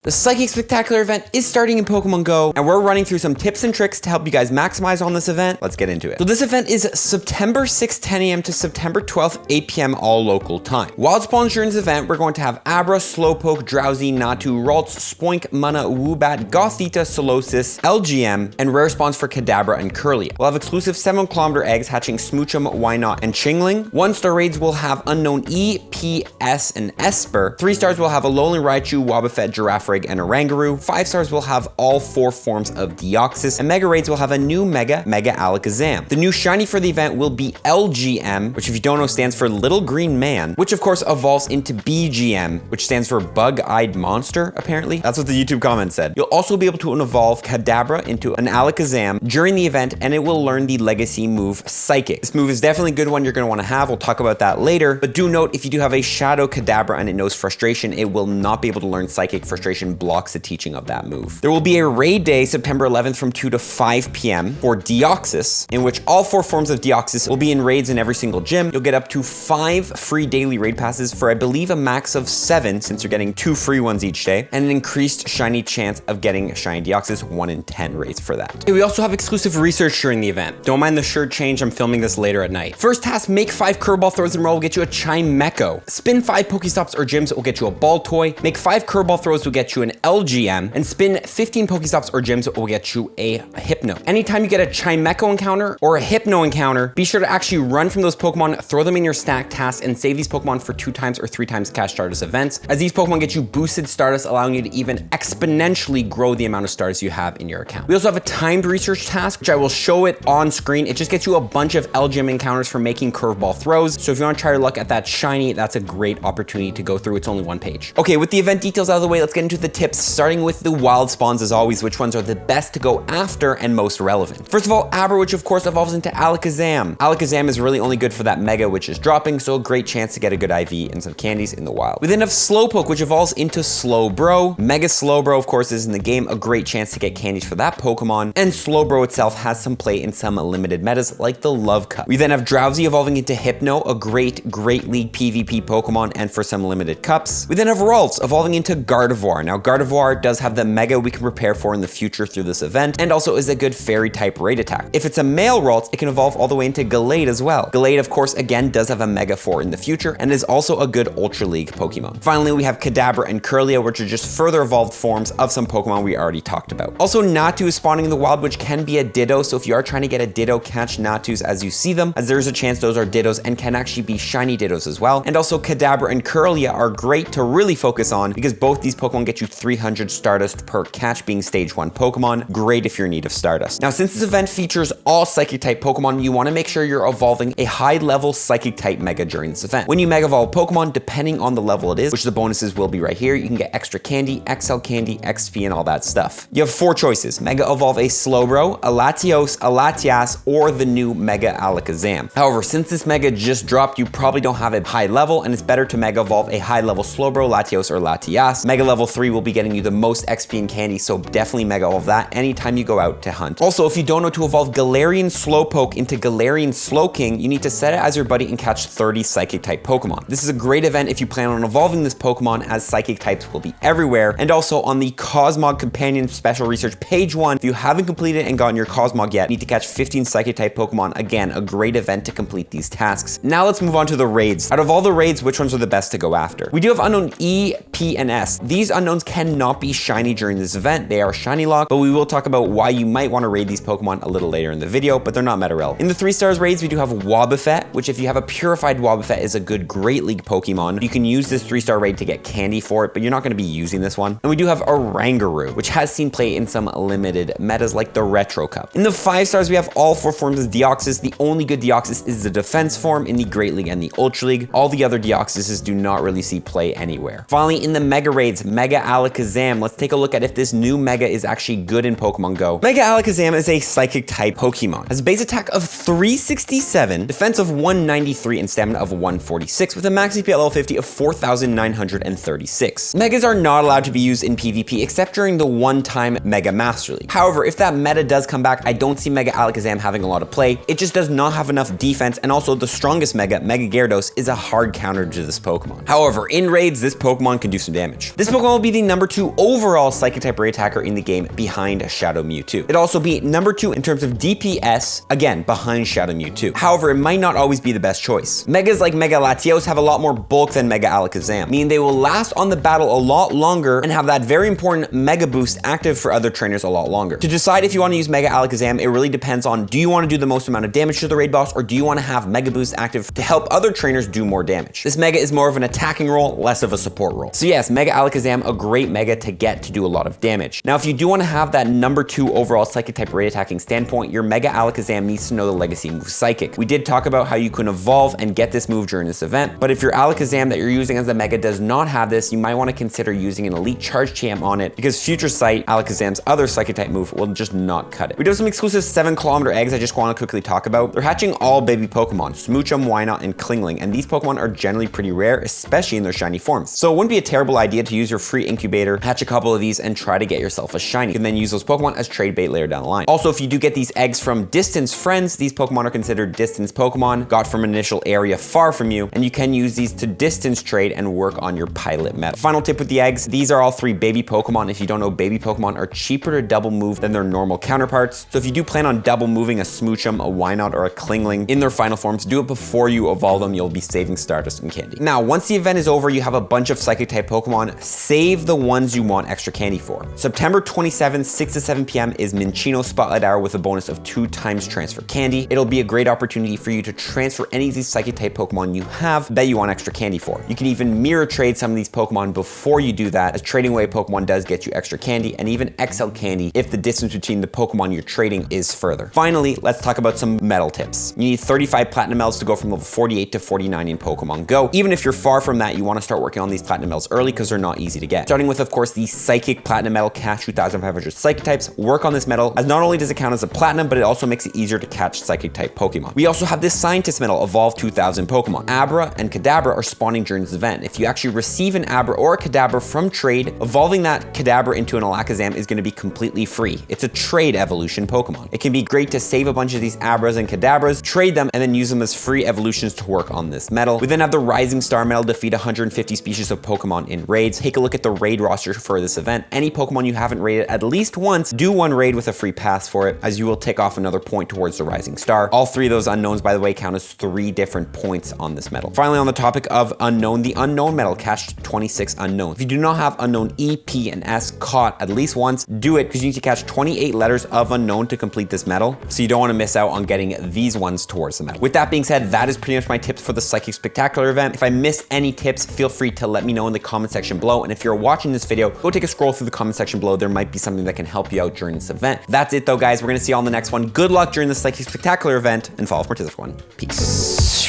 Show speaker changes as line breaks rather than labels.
The Psychic Spectacular event is starting in Pokemon Go, and we're running through some tips and tricks to help you guys maximize on this event. Let's get into it. So this event is September 6th, 10 a.m. to September 12th, 8 p.m. all local time. Wild spawns during this event, we're going to have Abra, Slowpoke, Drowsy, Natu, Ralts, Spoink, Mana, Woobat, Gothita, Solosis, LGM, and rare spawns for Kadabra and Kirlia. We'll have exclusive 7-kilometer eggs hatching Smoochum, Wynot, and Chingling. 1-star raids will have Unknown E, P, S, and Esper. 3 stars will have Alolan Raichu, Wobbuffet, Giraffe, and Oranguru. 5 stars will have all 4 forms of Deoxys, and Mega Raids will have a new Mega Alakazam. The new shiny for the event will be LGM, which if you don't know stands for Little Green Man, which of course evolves into BGM, which stands for Bug-Eyed Monster, apparently. That's what the YouTube comment said. You'll also be able to evolve Kadabra into an Alakazam during the event, and it will learn the legacy move Psychic. This move is definitely a good one you're going to want to have. We'll talk about that later, but do note if you do have a Shadow Kadabra and it knows Frustration, it will not be able to learn Psychic. Frustration blocks the teaching of that move. There will be a raid day September 11th from 2 to 5 p.m. for Deoxys, in which all 4 forms of Deoxys will be in raids in every single gym. You'll get up to 5 free daily raid passes for I believe a max of 7, since you're getting 2 free ones each day, and an increased shiny chance of getting shiny Deoxys, 1 in 10 raids for that. Okay, we also have exclusive research during the event. Don't mind the shirt change, I'm filming this later at night. First task, make 5 curveball throws in a row will get you a Chimecho. Spin 5 Pokestops or gyms will get you a ball toy. Make 5 curveball throws will get you an LGM, and spin 15 Pokestops or gyms will get you a Hypno. Anytime you get a Chimecho encounter or a Hypno encounter, be sure to actually run from those Pokemon, throw them in your stack task, and save these Pokemon for 2 times or 3 times cash Stardust events, as these Pokemon get you boosted Stardust, allowing you to even exponentially grow the amount of Stardust you have in your account. We also have a timed research task, which I will show it on screen. It just gets you a bunch of LGM encounters for making curveball throws. So if you want to try your luck at that shiny, that's a great opportunity to go through. It's only 1 page. Okay, with the event details out of the way, let's get into the tips, starting with the wild spawns as always, which ones are the best to go after and most relevant. First of all, Abra, which of course evolves into Alakazam. Alakazam is really only good for that Mega, which is dropping, so a great chance to get a good IV and some candies in the wild. We then have Slowpoke, which evolves into Slowbro. Mega Slowbro, of course, is in the game, a great chance to get candies for that Pokemon, and Slowbro itself has some play in some limited metas, like the Love Cup. We then have Drowsy evolving into Hypno, a great League PvP Pokemon, and for some limited cups. We then have Ralts evolving into Gardevoir. Now, Gardevoir does have the Mega we can prepare for in the future through this event, and also is a good fairy type raid attack. If it's a male Ralts, it can evolve all the way into Gallade as well. Gallade, of course, again, does have a Mega for in the future, and is also a good Ultra League Pokemon. Finally, we have Kadabra and Kirlia, which are just further evolved forms of some Pokemon we already talked about. Also, Natu is spawning in the wild, which can be a Ditto, so if you are trying to get a Ditto, catch Natus as you see them, as there's a chance those are Dittos and can actually be shiny Dittos as well. And also, Kadabra and Kirlia are great to really focus on, because both these Pokemon get you 300 Stardust per catch, being stage 1 Pokemon. Great if you're in need of Stardust. Now, since this event features all Psychic type Pokemon, you want to make sure you're evolving a high level Psychic type Mega during this event. When you Mega evolve Pokemon, depending on the level it is, which the bonuses will be right here, you can get extra candy, XL candy, XP, and all that stuff. You have 4 choices: Mega evolve a Slowbro, a Latios, a Latias, or the new Mega Alakazam. However, since this Mega just dropped, you probably don't have a high level, and it's better to Mega evolve a high level Slowbro, Latios, or Latias. Mega level 3 will be getting you the most XP and candy, so definitely Mega evolve that anytime you go out to hunt. Also, if you don't know to evolve Galarian Slowpoke into Galarian Slowking, you need to set it as your buddy and catch 30 Psychic type Pokemon. This is a great event if you plan on evolving this Pokemon, as Psychic types will be everywhere. And also on the Cosmog Companion Special Research page 1, if you haven't completed and gotten your Cosmog yet, you need to catch 15 Psychic type Pokemon. Again, a great event to complete these tasks. Now let's move on to the raids. Out of all the raids, which ones are the best to go after? We do have Unknown E, P, and S. These Unknowns cannot be shiny during this event. They are shiny locked, but we will talk about why you might want to raid these Pokemon a little later in the video, but they're not meta relevant. In the 3 stars raids, we do have Wobbuffet, which if you have a purified Wobbuffet is a good Great League Pokemon. You can use this 3-star raid to get candy for it, but you're not going to be using this one. And we do have Oranguru, which has seen play in some limited metas like the Retro Cup. In the 5 stars, we have all 4 forms of Deoxys. The only good Deoxys is the defense form in the Great League and the Ultra League. All the other Deoxyses do not really see play anywhere. Finally, in the Mega raids, Mega Alakazam. Let's take a look at if this new Mega is actually good in Pokemon Go. Mega Alakazam is a Psychic type Pokemon. Has a base attack of 367, defense of 193, and stamina of 146, with a max CP at level 50 of 4,936. Megas are not allowed to be used in PvP except during the one-time Mega Master League. However, if that meta does come back, I don't see Mega Alakazam having a lot of play. It just does not have enough defense, and also the strongest Mega, Mega Gyarados, is a hard counter to this Pokemon. However, in raids, this Pokemon can do some damage. This Pokemon will be be the number 2 overall Psychic type raid attacker in the game behind Shadow Mewtwo. It'd also be number 2 in terms of DPS, again, behind Shadow Mewtwo. However, it might not always be the best choice. Megas like Mega Latios have a lot more bulk than Mega Alakazam, meaning they will last on the battle a lot longer and have that very important Mega Boost active for other trainers a lot longer. To decide if you want to use Mega Alakazam, it really depends on, do you want to do the most amount of damage to the raid boss, or do you want to have Mega Boost active to help other trainers do more damage? This Mega is more of an attacking role, less of a support role. So yes, Mega Alakazam, a great Mega to get to do a lot of damage. Now, if you do want to have that number 2 overall Psychic type raid attacking standpoint, your Mega Alakazam needs to know the legacy move Psychic. We did talk about how you can evolve and get this move during this event, but if your Alakazam that you're using as a Mega does not have this, you might want to consider using an Elite Charge TM on it, because Future Sight, Alakazam's other Psychic type move, will just not cut it. We do have some exclusive 7-kilometer eggs I just want to quickly talk about. They're hatching all baby Pokemon, Smoochum, Wynaut, and Klingling, and these Pokemon are generally pretty rare, especially in their shiny forms. So it wouldn't be a terrible idea to use your free incubator, hatch a couple of these, and try to get yourself a shiny. You can then use those Pokemon as trade bait later down the line. Also, if you do get these eggs from distance friends, these Pokemon are considered distance Pokemon, got from an initial area far from you, and you can use these to distance trade and work on your pilot meta. Final tip with the eggs, these are all 3 baby Pokemon. If you don't know, baby Pokemon are cheaper to double move than their normal counterparts. So if you do plan on double moving a Smoochum, a Wynaut, or a Klingling in their final forms, do it before you evolve them. You'll be saving Stardust and candy. Now, once the event is over, you have a bunch of Psychic type Pokemon. Save the ones you want extra candy for. September 27th, 6 to 7 p.m. is Minccino Spotlight Hour with a bonus of 2 times transfer candy. It'll be a great opportunity for you to transfer any of these Psychic type Pokemon you have that you want extra candy for. You can even mirror trade some of these Pokemon before you do that, as trading away Pokemon does get you extra candy, and even XL candy if the distance between the Pokemon you're trading is further. Finally, let's talk about some medal tips. You need 35 Platinum Medals to go from level 48 to 49 in Pokemon Go. Even if you're far from that, you want to start working on these Platinum Medals early because they're not easy to get. Starting with, of course, the Psychic Platinum Medal, catch 2,500 Psychic types. Work on this medal, as not only does it count as a Platinum, but it also makes it easier to catch Psychic type Pokemon. We also have this Scientist Medal, evolve 2,000 Pokemon. Abra and Kadabra are spawning during this event. If you actually receive an Abra or a Kadabra from trade, evolving that Kadabra into an Alakazam is going to be completely free. It's a trade evolution Pokemon. It can be great to save a bunch of these Abras and Kadabras, trade them, and then use them as free evolutions to work on this medal. We then have the Rising Star Medal, defeat 150 species of Pokemon in raids. Take a look at the raid roster for this event. Any Pokemon you haven't raided at least once, do one raid with a free pass for it, as you will take off another point towards the Rising Star. All 3 of those unknowns, by the way, count as 3 different points on this medal. Finally, on the topic of unknown, the unknown medal, catch 26 unknowns. If you do not have unknown E, P, and S caught at least once, do it, because you need to catch 28 letters of unknown to complete this medal, so you don't want to miss out on getting these ones towards the medal. With that being said, that is pretty much my tips for the Psychic Spectacular event. If I missed any tips, feel free to let me know in the comment section below, and if you're watching this video, go take a scroll through the comment section below. There might be something that can help you out during this event. That's it though, guys. We're gonna see you on the next one. Good luck during the Psychic Spectacular event, and follow for more tips, everyone. Peace.